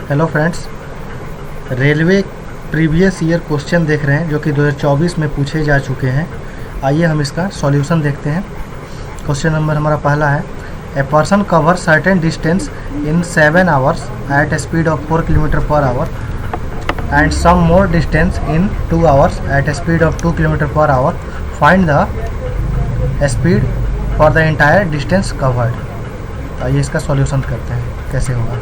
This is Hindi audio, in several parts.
Hello friends, railway previous year question देख रहे हैं जो कि 2024 में पूछे जा चुके हैं। आइए हम इसका सॉल्यूशन देखते हैं। क्वेश्चन नंबर हमारा पहला है, a person cover certain distance in 7 hours at a speed of 4 kilometre per hour and some more distance in 2 hours at a speed of 2 kilometre per hour. Find the speed for the entire distance covered. आइए इसका सॉल्यूशन करते हैं कैसे होगा।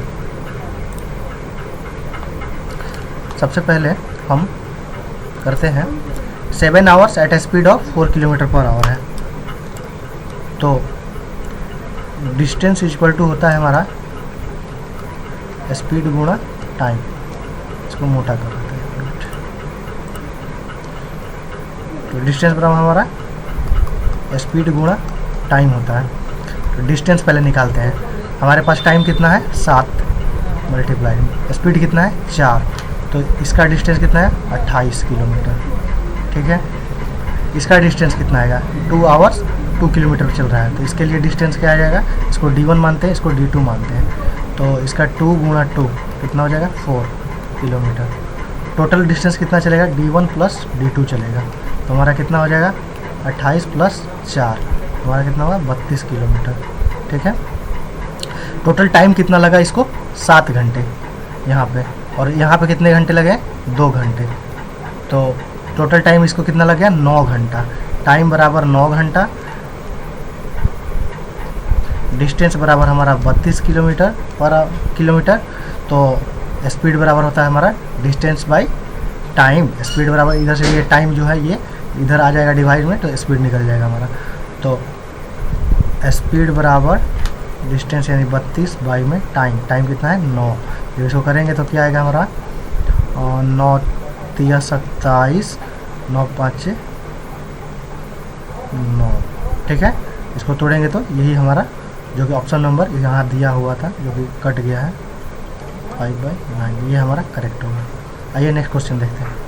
सबसे पहले हम करते हैं 7 hours at a speed of 4 kilometre per hour है, तो डिस्टेंस इक्वल टू होता है हमारा स्पीड गुणा टाइम। इसको मोटा कर देते हैं। तो डिस्टेंस बराबर हमारा स्पीड गुणा टाइम होता है। तो डिस्टेंस पहले निकालते हैं। हमारे पास टाइम कितना है 7 मल्टीप्लाई स्पीड कितना है 4, तो इसका डिस्टेंस कितना है 28 किलोमीटर। ठीक है, इसका डिस्टेंस कितना आएगा 2 आवर्स 2 किलोमीटर चल रहा है, तो इसके लिए डिस्टेंस क्या आ जाएगा, इसको D1 मानते हैं, इसको D2 मानते हैं। तो इसका 2 गुणा 2 कितना हो जाएगा 4 किलोमीटर। टोटल डिस्टेंस कितना चलेगा D1 प्लस D2 चलेगा, तो हमारा कितना हो जाएगा 28 प्लस 4, हमारा कितना होगा 32 किलोमीटर। ठीक है, टोटल टाइम कितना लगा इसको 7 घंटे यहाँ पे, और यहाँ पे कितने घंटे लगे 2 घंटे, तो टोटल टाइम इसको कितना लग गया 9 घंटा। टाइम बराबर 9 घंटा, डिस्टेंस बराबर हमारा 32 किलोमीटर पर किलोमीटर। तो स्पीड बराबर होता है हमारा डिस्टेंस बाई टाइम। स्पीड बराबर इधर से ये टाइम जो है ये इधर आ जाएगा डिवाइड में, तो स्पीड निकल जाएगा हमारा। तो स्पीड बराबर डिस्टेंस यानी 32 बाई में टाइम। टाइम कितना है 9। जब इसको करेंगे तो क्या आएगा हमारा 9 3 27 9 5 9। ठीक है, इसको तोड़ेंगे तो यही हमारा जो कि ऑप्शन नंबर यहाँ दिया हुआ था जो कि कट गया है 5/9, ये हमारा करेक्ट होगा। आइए नेक्स्ट क्वेश्चन देखते हैं।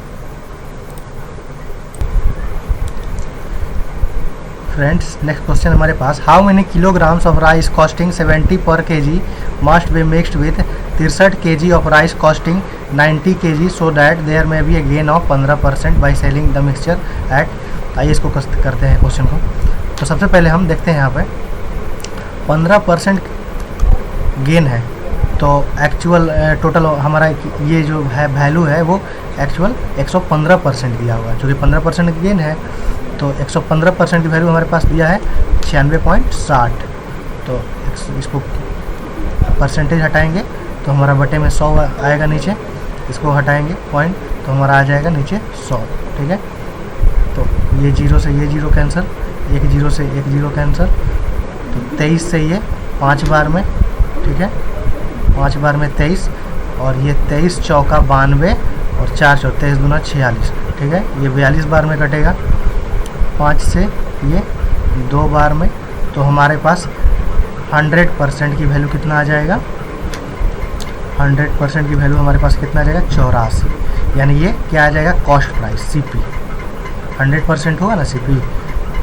फ्रेंड्स, नेक्स्ट क्वेश्चन हमारे पास, how many kilograms of rice costing 70 per kg must be mixed with 63 kg of rice costing 90 kg so that there may be a gain of 15% by selling the mixture at. आइए इसको करते हैं क्वेश्चन को। तो सबसे पहले हम देखते हैं यहाँ पे 15% गेन है, तो एक्चुअल टोटल हमारा ये जो है वैल्यू है वो एक्चुअल 115% दिया हुआ है, जो कि 15% गेन है। तो 115% की वैल्यू हमारे पास दिया है 96.60। तो इसको परसेंटेज हटाएंगे तो हमारा बटे में 100 आएगा नीचे, इसको हटाएंगे पॉइंट तो हमारा आ जाएगा नीचे 100। ठीक है, तो ये 0 से ये 0 कैंसिल, एक 0 से एक 0 कैंसिल, तो 23 से ये 5 बार में। ठीक है, 5 बार में 23, और ये 23 चौका 92 और 4 चौ 23 दूना 46। ठीक है, ये 42 बार में कटेगा। 5 से ये 2 बार में, तो हमारे पास 100% की वैल्यू कितना आ जाएगा, 100% की वैल्यू हमारे पास कितना आ जाएगा 84। यानी ये क्या आ जाएगा कॉस्ट प्राइस CP 100% होगा ना CP,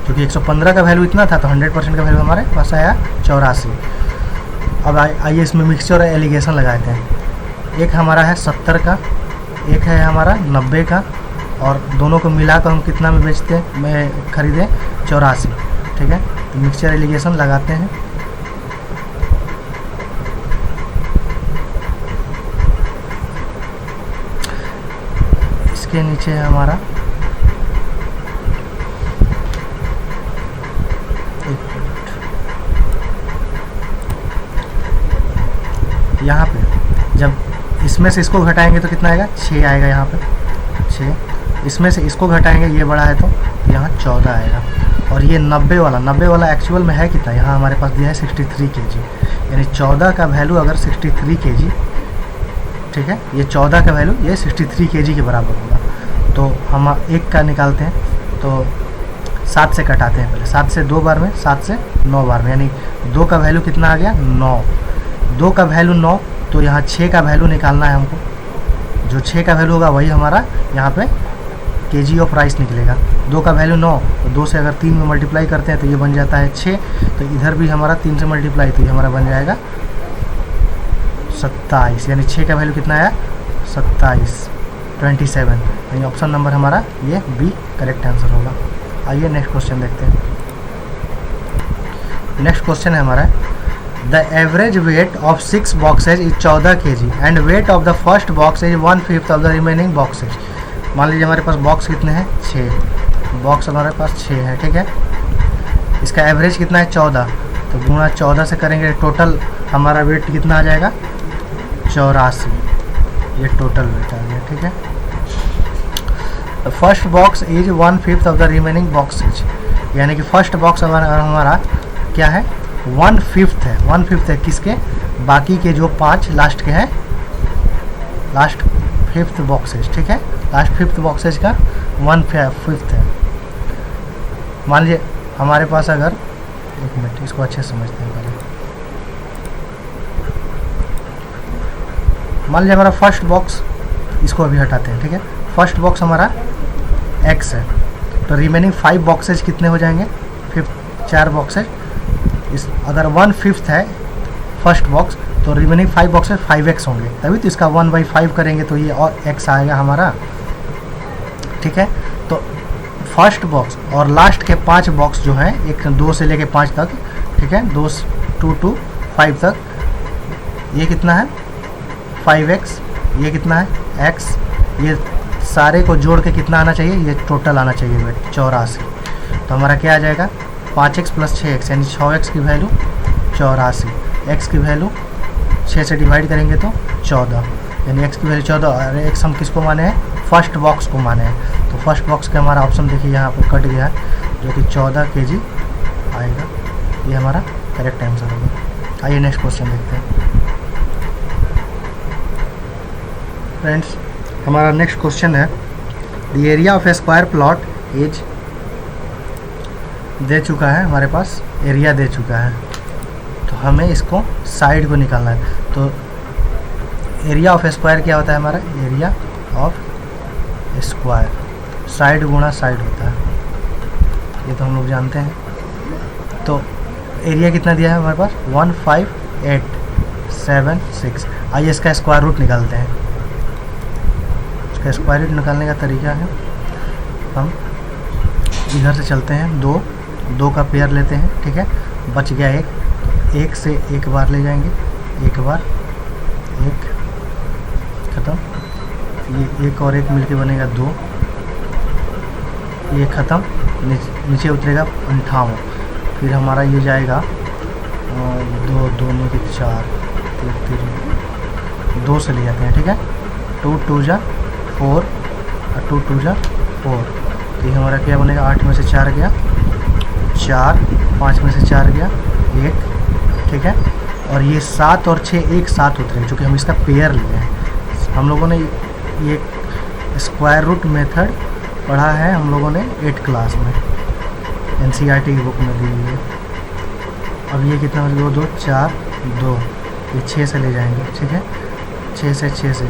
क्योंकि 115 का वैल्यू इतना था, तो 100% का वैल्यू हमारे पास आया 84। अब आइए इसमें मिक्सचर और एलिगेशन लगाते हैं। एक हमारा है 70 का, एक है हमारा 90 का, और दोनों को मिलाकर हम कितना में बेचते हैं, में खरीदें 84। ठीक है, तो मिक्सचर एलिगेशन लगाते हैं। इसके नीचे है हमारा यहाँ पे जब इसमें से इसको घटाएंगे तो कितना आएगा 6 आएगा यहाँ पे 6। इसमें से इसको घटाएंगे, ये बड़ा है तो यहाँ 14 आएगा। और ये 90 वाला एक्चुअल में है कितना, यहाँ हमारे पास दिया है 63 kg, यानी 14 का वैल्यू अगर 63 kg, ठीक है, ये 14 का वैल्यू ये 63 kg के बराबर होगा। तो हम एक का निकालते हैं, तो 7 से कटाते हैं पहले, 7 से 2 बार में, 7 से 9 बार में, यानी 2 का वैल्यू कितना आ गया 9। 2 का वैल्यू 9, तो यहाँ 6 का वैल्यू निकालना है हमको। जो 6 का वैल्यू होगा वही हमारा यहाँ पे kg ऑफ राइस निकलेगा। 2 का वैल्यू 9, तो 2 से अगर 3 में मल्टीप्लाई करते हैं तो ये बन जाता है 6, तो इधर भी हमारा 3 से मल्टीप्लाई, तो ये हमारा बन जाएगा 27, यानी 6 का वैल्यू कितना आया 27, 27, यानी ऑप्शन नंबर हमारा ये बी करेक्ट आंसर होगा। आइए नेक्स्ट क्वेश्चन देखते हैं। नेक्स्ट क्वेश्चन है हमारा, the average weight of 6 boxes is 14 kg and weight of the first box is 1/5 of the remaining boxes. मान लीजिए हमारे पास बॉक्स कितने हैं 6, बॉक्स हमारे पास 6 है, ठीक है। इसका एवरेज कितना है 14, तो गुणा 14 से करेंगे, टोटल हमारा वेट कितना आ जाएगा 84, ये टोटल वेट आ गया, ठीक है। The first box is 1/5 of the remaining boxes, यानी कि फर्स्ट बॉक्स हमारा क्या है 1/5 है, 1/5 है किसके, बाकी के जो 5 लास्ट के हैं, लास्ट 5th बॉक्सेज, ठीक है। लास्ट 5th बॉक्सेज का 1/5 है। मान लीजिए हमारे पास अगर, एक मिनट इसको अच्छे से समझते हैं पहले। मान लीजिए हमारा फर्स्ट बॉक्स, इसको अभी हटाते हैं, ठीक है। फर्स्ट बॉक्स हमारा x है, तो रिमेनिंग 5 बॉक्सेज कितने हो जाएंगे 4 बॉक्सेज। इस अगर 1/5 है फर्स्ट बॉक्स, तो रिमेनिंग 5 बॉक्सेज 5x होंगे, तभी तो इसका 1/5 करेंगे तो ये और x आएगा हमारा, ठीक है। तो फर्स्ट बॉक्स और लास्ट के 5 बॉक्स जो हैं, एक 2 से लेके 5 तक, ठीक है, 2 to 5 तक, ये कितना है 5x, ये कितना है x, ये सारे को जोड़ के कितना आना चाहिए, ये टोटल आना चाहिए वेट 84। तो हमारा क्या आ जाएगा 5x + 6x, यानी 6x की वैल्यू 84, x की वैल्यू 6 से डिवाइड करेंगे तो 14, यानी x की वैल्यू 14, और x हम किसको माने हैं फर्स्ट बॉक्स को माने हैं। तो फर्स्ट बॉक्स का हमारा ऑप्शन देखिए यहाँ पर कट गया है, जो कि 14 kg आएगा, ये हमारा करेक्ट आंसर होगा। आइए नेक्स्ट क्वेश्चन देखते हैं फ्रेंड्स। हमारा नेक्स्ट क्वेश्चन है, the area of a square plot is, दे चुका है हमारे पास, एरिया दे चुका है, तो हमें इसको साइड को निकालना है। तो एरिया ऑफ स्क्वायर क्या होता है हमारा, एरिया ऑफ स्क्वायर साइड गुणा साइड होता है, ये तो हम लोग जानते हैं। तो एरिया कितना दिया है हमारे पास 15876। आइए इसका स्क्वायर रूट निकालते हैं। इसका स्क्वायर रूट निकालने का तरीका है, हम इधर से चलते हैं, 2 का पेयर लेते हैं, ठीक है, बच गया 1 से एक बार ले जाएंगे, एक बार 1 खत्म, ये 1 और 1 मिलके बनेगा 2, ये ख़त्म, नीचे उतरेगा 58, फिर हमारा ये जाएगा 2 2 के 4 3 2 से ले जाते हैं, ठीक है। 2 2 जा 4 और 2 2 जा 4, तो ये हमारा क्या बनेगा 8 में से 4 गया 4, 5 में से 4 गया 1, ठीक है। और ये 7 और 6 एक साथ उतरेंगे, चूँकि हम इसका पेयर लिए हैं। हम लोगों ने ये स्क्वायर रूट मेथड पढ़ा है हम लोगों ने 8th क्लास में, NCERT की बुक में दी हुई है। अब ये कितना 2 2 4 2, ये 6 से ले जाएंगे, ठीक है, 6 से,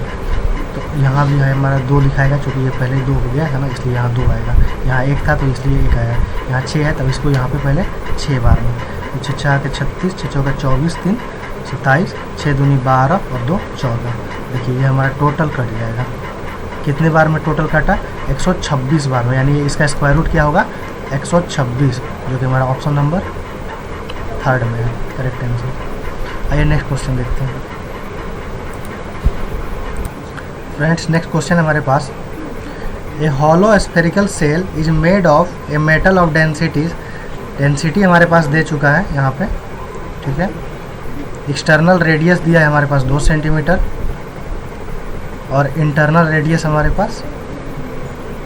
तो यहाँ भी है हमारा 2 लिखाएगा, चूँकि ये पहले 2 हो गया है ना, इसलिए यहाँ 2 आएगा। यहाँ 1 था तो इसलिए 1 आया, यहाँ 6 है तब इसको यहाँ पे पहले 6 बार में, 6 4 के 36, 6 4 24, 3 27, 6 दूनी 12 और 2 14। देखिए ये हमारा टोटल कट जाएगा, कितने बार में टोटल काटा 126 बार में, यानी इसका स्क्वायर रूट क्या होगा 126, जो कि हमारा ऑप्शन नंबर 3rd में है करेक्ट आंसर। आइए नेक्स्ट क्वेश्चन देखते हैं फ्रेंड्स। नेक्स्ट क्वेश्चन हमारे पास, a hollow spherical shell is made of a metal of density हमारे पास दे चुका है यहाँ पे, ठीक है। एक्सटर्नल रेडियस दिया है हमारे पास 2 सेंटीमीटर, और इंटरनल रेडियस हमारे पास,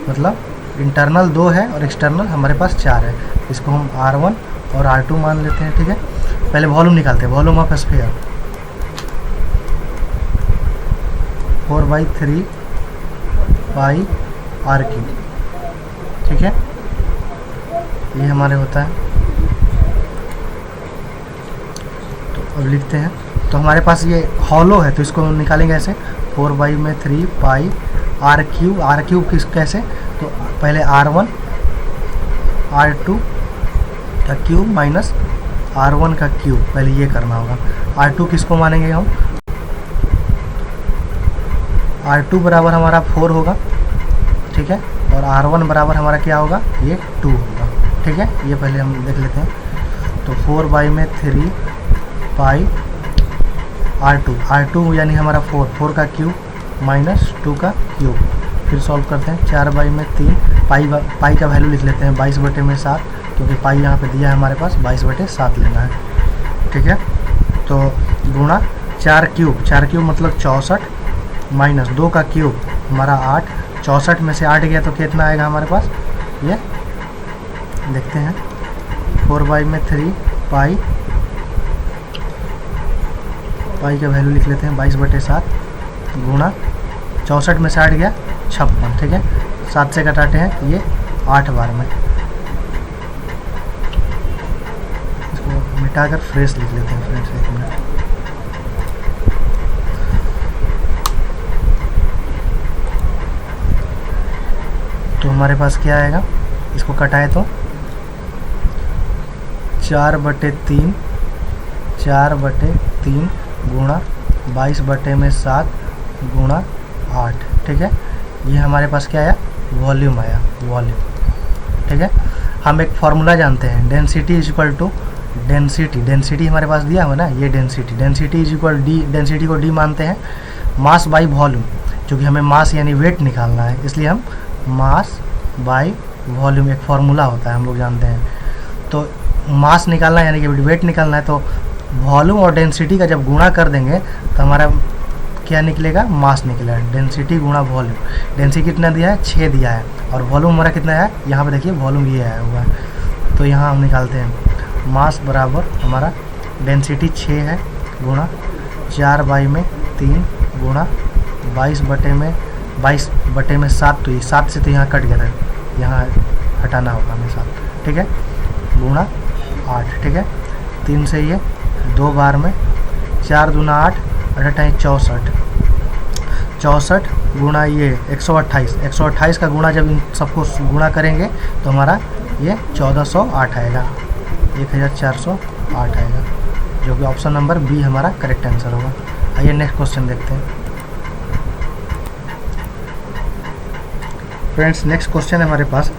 मतलब इंटरनल 2 है और एक्सटर्नल हमारे पास 4 है। इसको हम R1 और R2 मान लेते हैं, ठीक है। पहले वॉल्यूम निकालते हैं, volume of sphere 4/3 pi r3, ठीक है, ये हमारे होता है। तो अब लिखते हैं, तो हमारे पास ये हॉलो है तो इसको निकालेंगे ऐसे 4/3 पाई r3 किस कैसे, तो पहले R1 R2 का क्यूब माइनस R1 का क्यूब, पहले ये करना होगा। R2 किसको मानेंगे हम R2 बराबर हमारा 4 होगा, ठीक है, और R1 बराबर हमारा क्या होगा, ये 2 होगा, ठीक है। ये पहले हम देख लेते हैं। तो 4 बाई में 3 पाई R2 यानी हमारा 4 का क्यूब माइनस 2 का क्यूब। फिर सॉल्व करते हैं। 4 बाई में 3 पाई का वैल्यू लिख लेते हैं 22/7, क्योंकि पाई यहाँ पे दिया है हमारे पास, 22/7 लेना है, ठीक है। तो गुणा 4 क्यूब मतलब 64 माइनस 2 का क्यूब हमारा 8। 64 में से 8 गया तो कितना आएगा हमारे पास, ये देखते हैं। 4 बाई में 3 पाई का वैल्यू लिख लेते हैं 22/7 गुणा 64 में से 8 गया 56, ठीक है। 7 से घटाते हैं ये 8 बार में। इसको मिटाकर फ्रेश लिख लेते हैं फ्रेंड्स, 1 मिनट। तो हमारे पास क्या आएगा, इसको कटाए तो 4/3 गुणा 22/7 गुणा 8, ठीक है। ये हमारे पास क्या आया, वॉल्यूम आया, वॉल्यूम, ठीक है। हम एक फॉर्मूला जानते हैं, density is equal to density हमारे पास दिया हुआ ना, ये density is equal D, density को डी मानते हैं, मास बाई वॉल्यूम, क्योंकि हमें मास यानी वेट निकालना है, इसलिए हम मास बाई वॉल्यूम एक फार्मूला होता है, हम लोग जानते हैं। तो मास निकालना है यानी कि वेट निकालना है, तो वॉल्यूम और डेंसिटी का जब गुणा कर देंगे तो हमारा क्या निकलेगा, मास निकलेगा। डेंसिटी गुणा वॉल्यूम, डेंसिटी कितना दिया है, 6 दिया है, और वॉल्यूम हमारा कितना है, यहाँ पे देखिए वॉल्यूम ये आया हुआ है। तो यहाँ हम निकालते हैं मास बराबर हमारा डेंसिटी 6 है गुणा 4 बाई में 3 गुणा 22/7, तो ये 7 से तो यहाँ कट गया था, यहाँ हटाना होगा हमें 7, ठीक है, गुणा 8, ठीक है। 3 से ये 2 बार में 4 दूना 8, 8 64 गुणा ये 128 का गुणा जब इन सबको गुणा करेंगे तो हमारा ये 1408 आएगा, 1408 आएगा, जो कि ऑप्शन नंबर बी हमारा करेक्ट आंसर होगा। आइए नेक्स्ट क्वेश्चन देखते हैं फ्रेंड्स। नेक्स्ट क्वेश्चन है हमारे पास,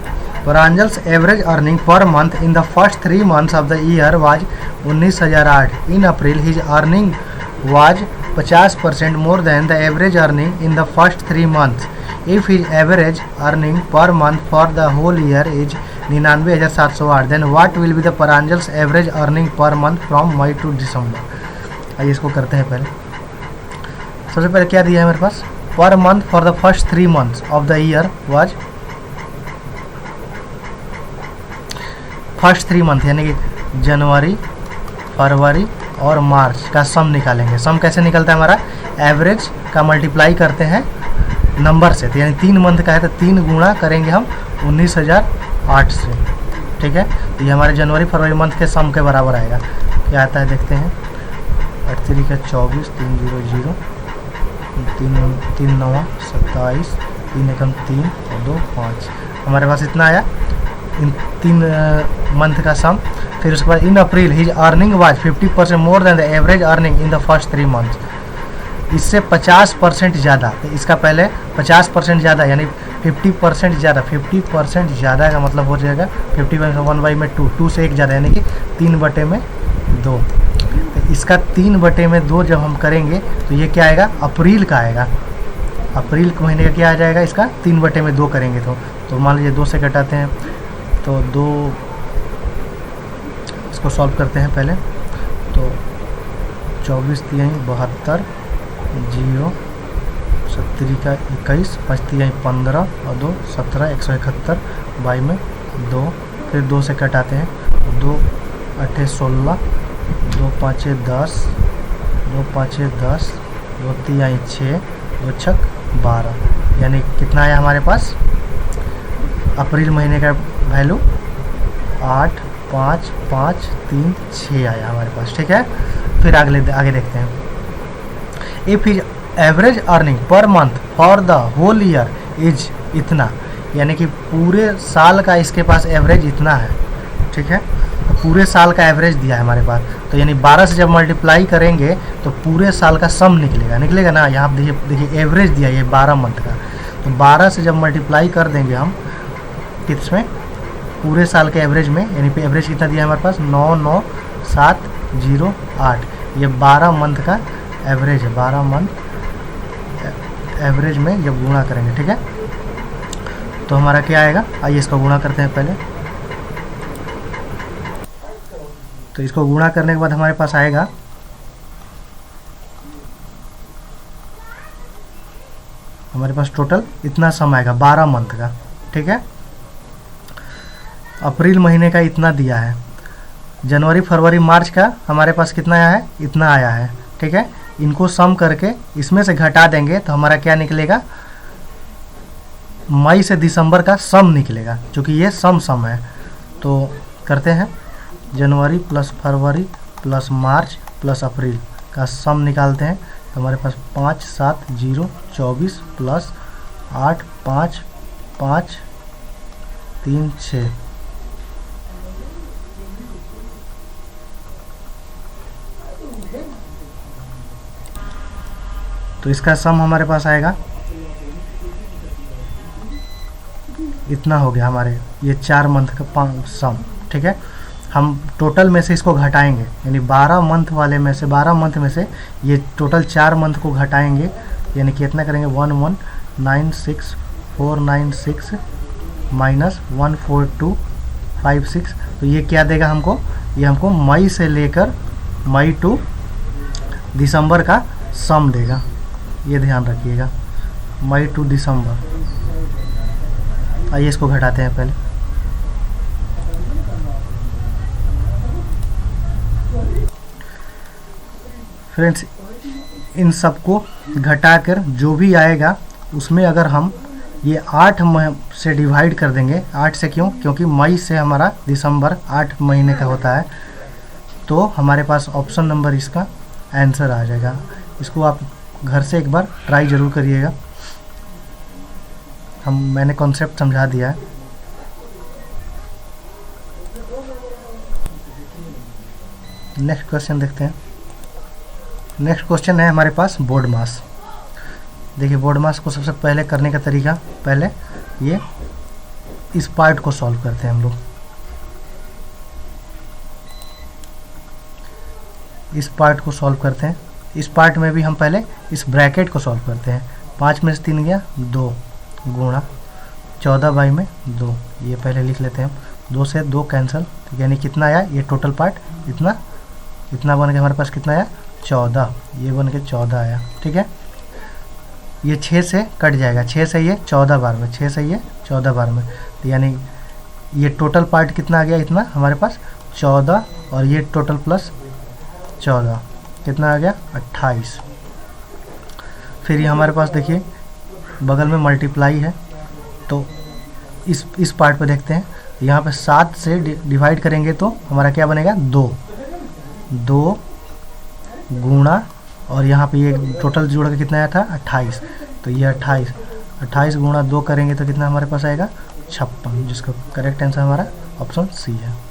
Pranjal's average earning per month in the first 3 months of the year was 19,008। In April his earning was 50% more than the average earning in the first 3 months। If his average earning per month for the whole year is 99,708, then what will be the Pranjal's average earning per month from May to December. आइए इसको करते हैं। पहले सबसे पहले क्या दिया है मेरे पास, per month for the first 3 months of the year was, first 3 month यानी कि जनवरी, फरवरी और मार्च का सम निकालेंगे। सम कैसे निकलता है हमारा, एवरेज का मल्टीप्लाई करते हैं नंबर से, तो यानी 3 मंथ का है तो 3 गुणा करेंगे हम 19,008 से, ठीक है। तो ये हमारे जनवरी फरवरी मंथ के सम के बराबर आएगा। क्या आता है देखते हैं, 8 3 का 24, 3 0 0, 3 9 27, 3 1 3 और 2 5, हमारे पास इतना आया इन 3 मंथ का सम। फिर उसके बाद in April his earning was 50% more than the average earning in the first 3 months। इससे 50% ज़्यादा, तो इसका पहले 50% ज़्यादा यानी 50% ज़्यादा, 50% ज़्यादा का मतलब हो जाएगा 50/1/2, 2 से 1 ज़्यादा यानी कि 3/2। तो इसका 3/2 जब हम करेंगे तो ये क्या आएगा, अप्रैल का आएगा। अप्रैल के महीने का क्या आ जाएगा, इसका 3/2 करेंगे तो मान लीजिए 2 से घटाते हैं तो 2, इसको सॉल्व करते हैं पहले। तो 24 3 72, 0 70 का 21, 5 3 15 और 2 17, 171 बाई में 2, फिर 2 से कटाते हैं, 2 8 16, 2 5 10, 2 5 10, 2 3 6, 2 6 12, यानी कितना आया हमारे पास, अप्रैल महीने का वैल्यू 8 5 5 3 6 आया हमारे पास, ठीक है। फिर आगे देखते हैं, if his average earning per month for the whole year is इतना, यानी कि पूरे साल का इसके पास एवरेज इतना है, ठीक है। तो पूरे साल का एवरेज दिया है हमारे पास, तो यानी 12 से जब मल्टीप्लाई करेंगे तो पूरे साल का सम निकलेगा ना। यहाँ देखिए एवरेज दिया ये 12 मंथ का, तो 12 से जब मल्टीप्लाई कर देंगे हम किसमें, पूरे साल के एवरेज में, यानी पे एवरेज कितना दिया है हमारे पास 99708, ये 12 मंथ का एवरेज है। 12 मंथ एवरेज में जब गुणा करेंगे, ठीक है, तो हमारा क्या आएगा, आइए इसको गुणा करते हैं पहले। तो इसको गुणा करने के बाद हमारे पास आएगा हमारे पास टोटल इतना सम आएगा 12 मंथ का, ठीक है। अप्रैल महीने का इतना दिया है, जनवरी फरवरी मार्च का हमारे पास कितना आया है, इतना आया है, ठीक है। इनको सम करके इसमें से घटा देंगे तो हमारा क्या निकलेगा, मई से दिसंबर का सम निकलेगा, क्योंकि ये सम है। तो करते हैं, जनवरी प्लस फरवरी प्लस मार्च प्लस अप्रैल का सम निकालते हैं, तो हमारे पास 5704 प्लस 85536, तो इसका सम हमारे पास आएगा इतना हो गया हमारे ये 4 मंथ का सम, ठीक है। हम टोटल में से इसको घटाएंगे, यानी 12 मंथ वाले में से 12 मंथ में से ये टोटल 4 मंथ को घटाएंगे, यानी कितना करेंगे 1196496 माइनस 14256, तो ये क्या देगा हमको, ये हमको मई से लेकर मई टू दिसंबर का सम देगा, ये ध्यान रखिएगा, मई टू दिसंबर। आइए इसको घटाते हैं पहले। फ्रेंड्स, इन सबको घटाकर जो भी आएगा उसमें अगर हम ये 8 से डिवाइड कर देंगे, 8 से क्यों, क्योंकि मई से हमारा दिसंबर 8 महीने का होता है, तो हमारे पास ऑप्शन नंबर इसका आंसर आ जाएगा। इसको आप घर से एक बार ट्राई ज़रूर करिएगा, मैंने कॉन्सेप्ट समझा दिया है। नेक्स्ट क्वेश्चन देखते हैं। नेक्स्ट क्वेश्चन है हमारे पास बोर्ड मास। देखिए बोर्ड मास को सबसे पहले करने का तरीका, पहले ये इस पार्ट को सॉल्व करते हैं हम लोग। इस पार्ट को सॉल्व करते हैं। इस पार्ट में भी हम पहले इस ब्रैकेट को सॉल्व करते हैं। 5 में से 3 गया 2 गुणा 14 बाई में 2, ये पहले लिख लेते हैं हम। 2 से 2 कैंसिल, यानी कितना आया, ये टोटल पार्ट इतना बन के हमारे पास कितना आया 14, ये बन के 14 आया, ठीक है। ये 6 से कट जाएगा, 6 से ये 14 बार में, 6 से ये 14 बार में, तो यानी ये टोटल पार्ट कितना आ गया, इतना हमारे पास 14, और ये टोटल प्लस 14 कितना आ गया 28। फिर ये हमारे पास देखिए बगल में मल्टीप्लाई है, तो इस पार्ट पे देखते हैं। यहाँ पे 7 से डिवाइड करेंगे तो हमारा क्या बनेगा 2 गुणा, और यहाँ पे ये टोटल जोड़ के कितना आया था 28, तो ये 28 गुणा 2 करेंगे तो कितना हमारे पास आएगा 56, जिसका करेक्ट आंसर हमारा ऑप्शन सी है।